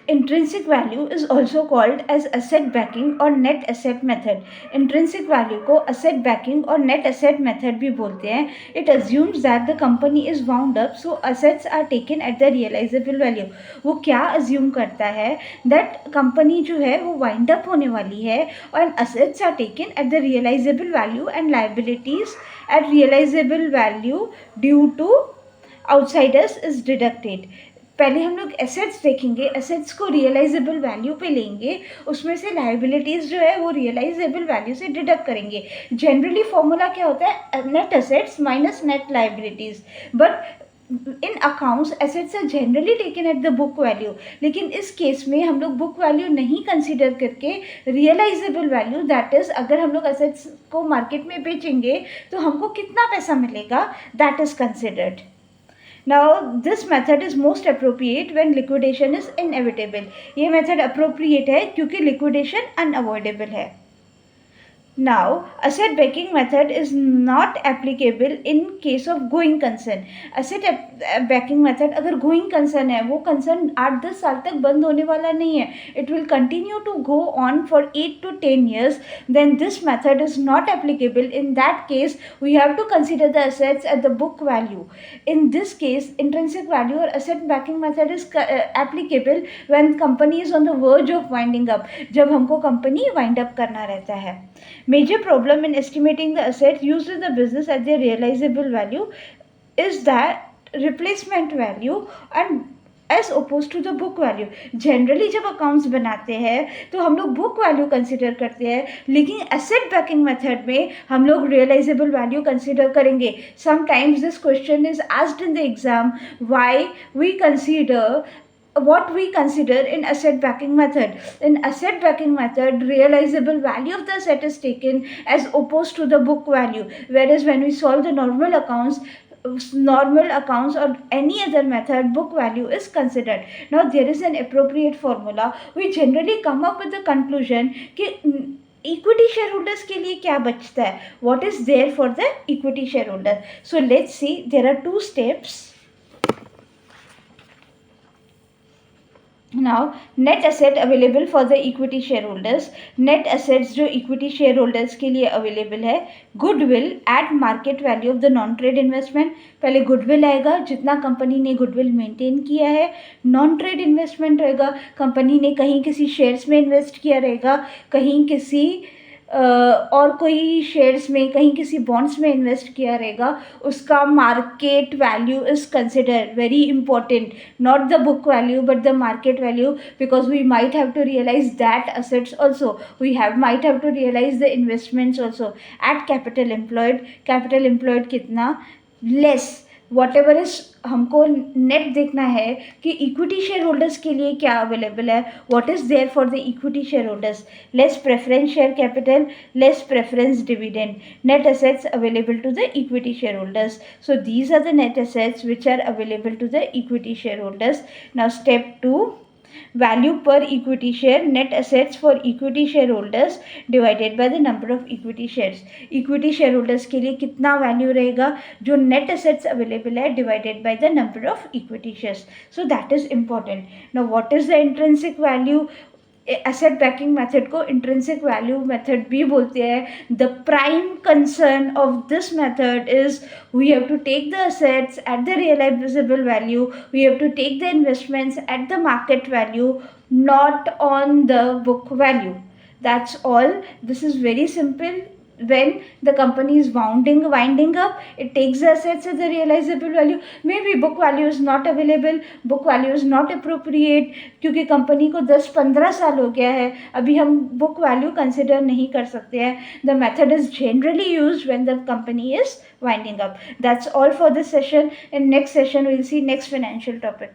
Intrinsic value is also called as asset backing और net asset method. Intrinsic value को asset backing और net asset method भी बोलते हैं. It assumes that the company is wound up, so assets are taken at the realizable value. वो क्या assume करता है that company जो है वो wind up होने वाली है और assets are taken at the realizable value and liabilities at realizable value due to outsiders is deducted. पहले हम लोग एसेट्स देखेंगे, एसेट्स को रियलाइजेबल वैल्यू पे लेंगे, उसमें से लाइबिलिटीज़ जो है वो रियलाइजेबल वैल्यू से डिडक्ट करेंगे. जनरली फॉर्मूला क्या होता है, net assets minus net liabilities. But in accounts assets are generally taken at the book value. लेकिन इस केस में हम लोग बुक वैल्यू नहीं कंसिडर करके रियलाइजेबल वैल्यू, दैट इज़ अगर हम लोग एसेट्स को मार्केट में बेचेंगे तो हमको कितना पैसा मिलेगा, that is considered. Now this method is most appropriate when liquidation is inevitable. ये method appropriate है क्योंकि liquidation unavoidable है. Now, asset backing method is not applicable in case of going concern. Asset backing method अगर going concern है, वो concern 8-10 साल तक बंद होने वाला नहीं है. It will continue to go on for 8 to 10 years. Then this method is not applicable. In that case, we have to consider the assets at the book value. In this case, intrinsic value or asset backing method is applicable when company is on the verge of winding up. जब हमको company wind up करना रहता है. Major problem in estimating the assets used in the business at their realizable value is that replacement value and as opposed to the book value. Generally जब accounts बनाते हैं तो हम लोग book value consider करते हैं, लेकिन asset backing method में हम लोग realizable value consider करेंगे. Sometimes this question is asked in the exam, why we consider what we consider in asset backing method. In asset backing method, realizable value of the asset is taken as opposed to the book value, whereas when we solve the normal accounts or any other method, book value is considered. Now there is an appropriate formula. We generally come up with the conclusion कि equity share holders के लिए क्या बचता है, what is there for the equity shareholder. So let's see, there are 2 steps. Now net asset available for the equity shareholders. Net assets जो equity shareholders के लिए available है. Goodwill at market value of the non-trade investment. पहले goodwill आएगा, जितना company ने goodwill maintain किया है. non-trade investment रहेगा, कंपनी ने कहीं किसी शेयर्स में इन्वेस्ट किया रहेगा, कहीं किसी और कोई शेयर्स में, कहीं किसी बॉन्ड्स में इन्वेस्ट किया रहेगा. उसका market value is consider very important, not the book value but the market value, because we might have to realise that assets also, we might have to realise the investments also. At capital employed कितना less, whatever is, हमको net देखना है कि equity share holders के लिए क्या available है, what is there for the equity share holders. Less preference share capital, less preference dividend. Net assets available to the equity share holders. So these are the net assets which are available to the equity share holders. Now step 2, value per equity share. Net assets for equity shareholders divided by the number of equity shares. equity shareholders के लिए कितना value रहेगा, जो net assets available है divided by the number of equity shares. So that is important. Now what is the intrinsic value? Asset backing method को intrinsic value method भी बोलते हैं. The prime concern of this method is we have to take the assets at the realisable value, we have to take the investments at the market value, not on the book value. That's all. This is very simple. When the company is winding up, it takes the assets at the realizable value. Maybe book value is not available, book value is not appropriate, क्योंकि company को 10-15 साल हो गया है, अभी हम book value consider नहीं कर सकते हैं. The method is generally used when the company is winding up. That's all for this session. In next session we'll see next financial topic.